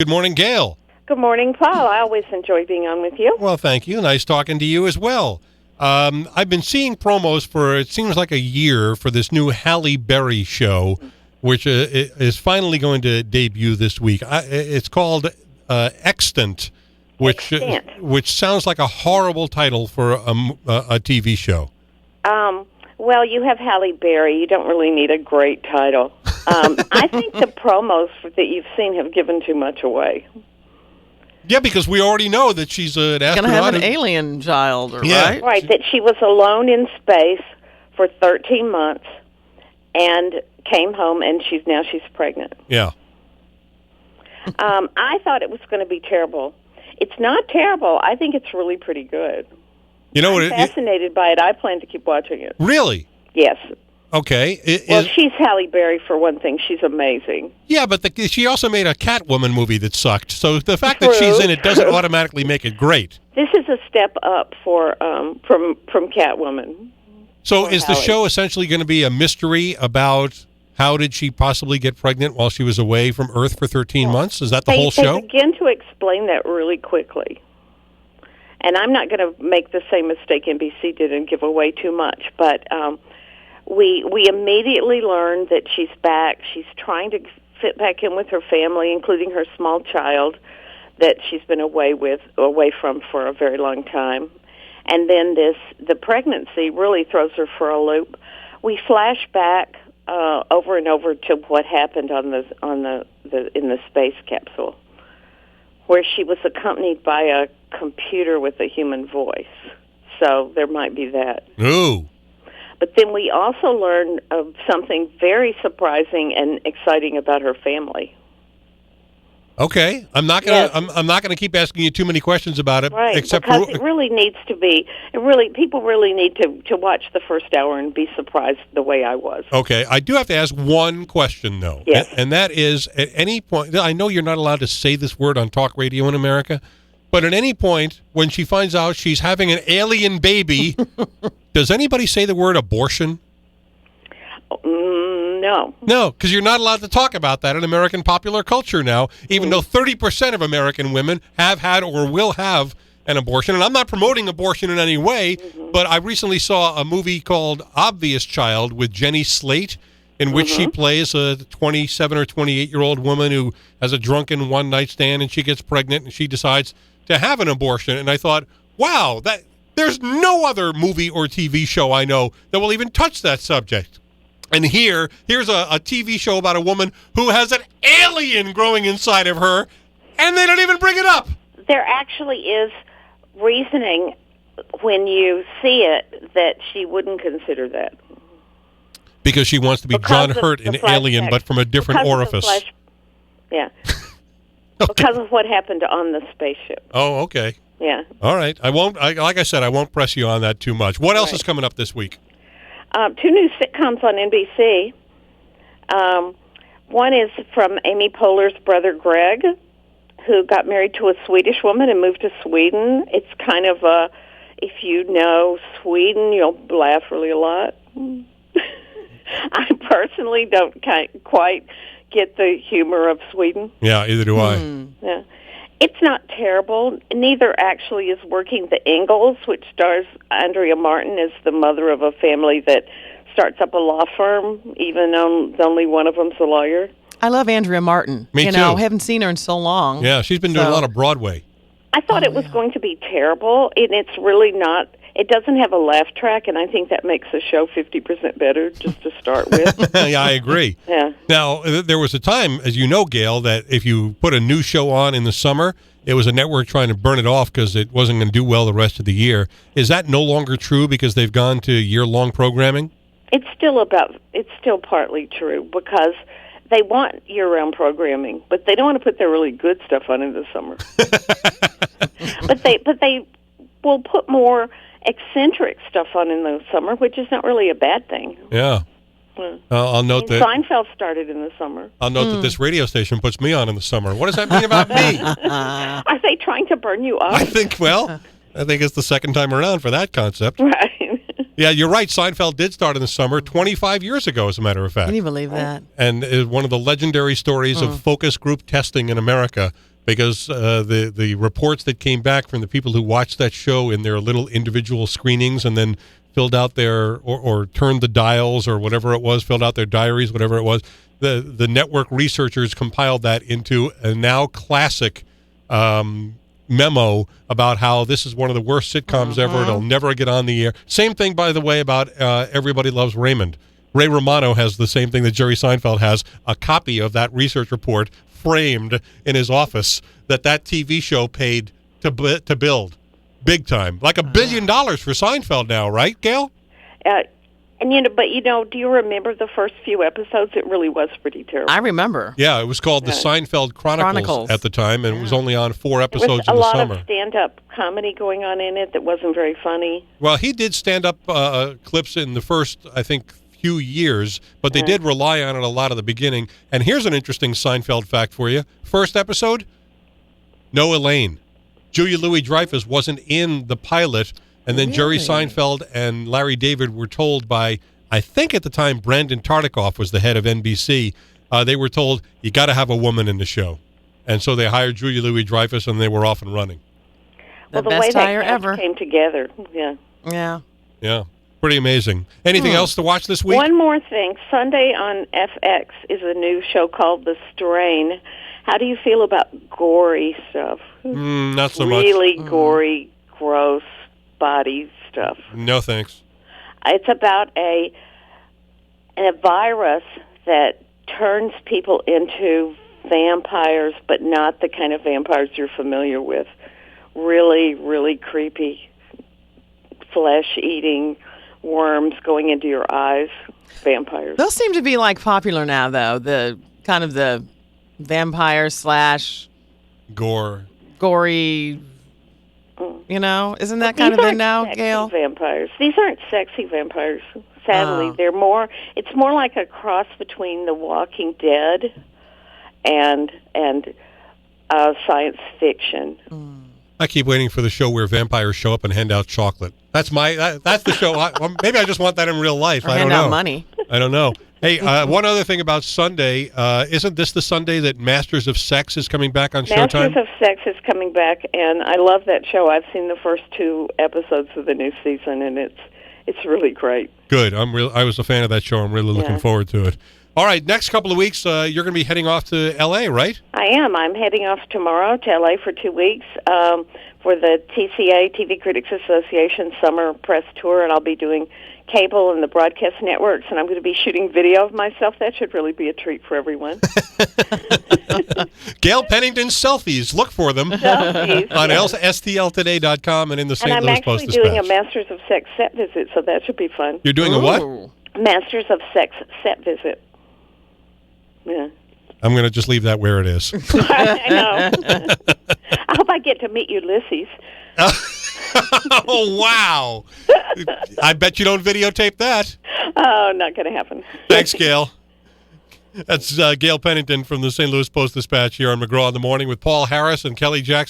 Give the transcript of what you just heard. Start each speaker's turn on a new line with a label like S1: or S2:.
S1: Good morning, Gail.
S2: Good morning, Paul. I always enjoy being on with you.
S1: Well, thank you. Nice talking to you as well. I've been seeing promos for, it seems like a year, for this new Halle Berry show, which is finally going to debut this week. It's called Extant, which sounds like a horrible title for a TV show.
S2: Well, you have Halle Berry. You don't really need a great title. I think the promos that you've seen have given too much away.
S1: Yeah, because we already know that she's an astronaut.
S3: Going to have an alien child, right?
S2: Right, that she was alone in space for 13 months and came home, and she's pregnant.
S1: Yeah.
S2: I thought it was going to be terrible. It's not terrible. I think it's really pretty good.
S1: You know
S2: I'm fascinated by it. I plan to keep watching it.
S1: Really?
S2: Yes.
S1: Okay.
S2: She's Halle Berry, for one thing. She's amazing.
S1: Yeah, but she also made a Catwoman movie that sucked. So the fact that she's in it doesn't automatically make it great.
S2: This is a step up from Catwoman.
S1: So is the show essentially going to be a mystery about how did she possibly get pregnant while she was away from Earth for 13 months? Is that the whole show?
S2: They begin to explain that really quickly. And I'm not going to make the same mistake NBC did and give away too much, but we immediately learn that she's back. She's trying to fit back in with her family, including her small child that she's been away from for a very long time. And then the pregnancy really throws her for a loop. We flash back over and over to what happened in the space capsule, where she was accompanied by a computer with a human voice. So there might be that.
S1: Ooh.
S2: But then we also learn of something very surprising and exciting about her family.
S1: Okay, I'm not gonna. Yes. I'm not gonna keep asking you too many questions about it.
S2: Right, because it really needs to be. People really need to watch the first hour and be surprised the way I was.
S1: Okay, I do have to ask one question though.
S2: Yes,
S1: and that is, at any point, I know you're not allowed to say this word on talk radio in America, but at any point when she finds out she's having an alien baby, does anybody say the word abortion?
S2: No.
S1: No, because you're not allowed to talk about that in American popular culture now, even though 30% of American women have had or will have an abortion. And I'm not promoting abortion in any way, but I recently saw a movie called Obvious Child with Jenny Slate, in which she plays a 27 or 28-year-old woman who has a drunken one-night stand, and she gets pregnant, and she decides to have an abortion. And I thought, wow, there's no other movie or TV show I know that will even touch that subject. And here's a TV show about a woman who has an alien growing inside of her, and they don't even bring it up.
S2: There actually is reasoning when you see it that she wouldn't consider that.
S1: Because she wants to be John Hurt in Alien, but from a different orifice.
S2: Yeah.
S1: Okay.
S2: Because of what happened on the spaceship.
S1: Oh, okay.
S2: Yeah.
S1: All right. Like I said, I won't press you on that too much. What else is coming up this week?
S2: 2 new sitcoms on NBC. One is from Amy Poehler's brother Greg, who got married to a Swedish woman and moved to Sweden. It's kind of if you know Sweden, you'll laugh really a lot. I personally don't quite get the humor of Sweden.
S1: Yeah, either do I.
S2: Yeah. It's not terrible. Neither actually is Working the Ingalls, which stars Andrea Martin as the mother of a family that starts up a law firm, even though only one of them's a lawyer.
S3: I love Andrea Martin.
S1: Me too.
S3: I haven't seen her in so long.
S1: Yeah, she's been doing a lot of Broadway.
S2: I thought it was going to be terrible, and it's really not. It doesn't have a laugh track, and I think that makes the show 50% better just to start with.
S1: Yeah, I agree.
S2: Yeah.
S1: Now, there was a time, as you know, Gail, that if you put a new show on in the summer, it was a network trying to burn it off because it wasn't going to do well the rest of the year. Is that no longer true because they've gone to year-long programming?
S2: It's still partly true because they want year-round programming, but they don't want to put their really good stuff on in the summer. but they will put more eccentric stuff on in the summer, which is not really a bad thing.
S1: Yeah. I'll note that
S2: Seinfeld started in the summer.
S1: I'll note that this radio station puts me on in the summer. What does that mean about me?
S2: Are they trying to burn you up?
S1: I think it's the second time around for that concept.
S2: Right.
S1: Yeah, you're right. Seinfeld did start in the summer 25 years ago, as a matter of fact.
S3: Can you believe that?
S1: And is one of the legendary stories of focus group testing in America, because the reports that came back from the people who watched that show in their little individual screenings and then filled out their or turned the dials or whatever it was, filled out their diaries, whatever it was. The network researchers compiled that into a now classic memo about how this is one of the worst sitcoms ever. It'll never get on the air. Same thing, by the way, about Everybody Loves Raymond. Ray Romano has the same thing that Jerry Seinfeld has, a copy of that research report framed in his office that TV show paid to build. Big time. Like $1 billion for Seinfeld now, right, Gail?
S2: And do you remember the first few episodes? It really was pretty terrible.
S3: I remember.
S1: Yeah, it was called the Seinfeld Chronicles at the time, and it was only on 4 episodes in the summer.
S2: There was a lot of stand-up comedy going on in it that wasn't very funny.
S1: Well, he did stand-up clips in the first, I think, few years, but they did rely on it a lot at the beginning. And here's an interesting Seinfeld fact for you. First episode, no Elaine. Julia Louis-Dreyfus wasn't in the pilot, and then Jerry Seinfeld and Larry David were told by, I think at the time, Brandon Tartikoff was the head of NBC. They were told, you got to have a woman in the show. And so they hired Julia Louis-Dreyfus, and they were off and running.
S3: The
S2: way
S3: best hire
S2: that
S3: ever.
S2: came together,
S3: Yeah.
S1: Yeah, pretty amazing. Anything else to watch this week?
S2: One more thing. Sunday on FX is a new show called The Strain. How do you feel about gory stuff?
S1: Not so much.
S2: Really gory, gross body stuff.
S1: No, thanks.
S2: It's about a virus that turns people into vampires, but not the kind of vampires you're familiar with. Really, really creepy, flesh-eating worms going into your eyes, vampires.
S3: Those seem to be popular now, though. The kind of the vampire / gory. Isn't that kind of in now, Gail?
S2: Vampires. These aren't sexy vampires. Sadly, they're more. It's more like a cross between The Walking Dead and science fiction.
S1: I keep waiting for the show where vampires show up and hand out chocolate. That's that's the show. Maybe I just want that in real life.
S3: Or
S1: I don't
S3: hand
S1: know.
S3: out money.
S1: I don't know. Hey, one other thing about Sunday. Isn't this the Sunday that Masters of Sex is coming back on Showtime?
S2: Masters of Sex is coming back, and I love that show. I've seen the first 2 episodes of the new season, and it's really great.
S1: Good. I was a fan of that show. I'm really looking forward to it. All right, next couple of weeks, you're going to be heading off to L.A., right?
S2: I am. I'm heading off tomorrow to L.A. for 2 weeks for the TCA, TV Critics Association Summer Press Tour, and I'll be doing cable and the broadcast networks, and I'm going to be shooting video of myself. That should really be a treat for everyone.
S1: Gail Pennington's selfies. Look for them on STLTODAY.com and in the St. Louis Post-Dispatch.
S2: And I'm actually doing a Masters of Sex set visit, so that should be fun.
S1: You're doing a what?
S2: Masters of Sex set visit. Yeah.
S1: I'm going to just leave that where it is.
S2: I know. I hope I get to meet Ulysses.
S1: Oh, wow. I bet you don't videotape that.
S2: Oh, not going to happen.
S1: Thanks, Gail. That's Gail Pennington from the St. Louis Post-Dispatch here on McGraw in the Morning with Paul Harris and Kelly Jackson.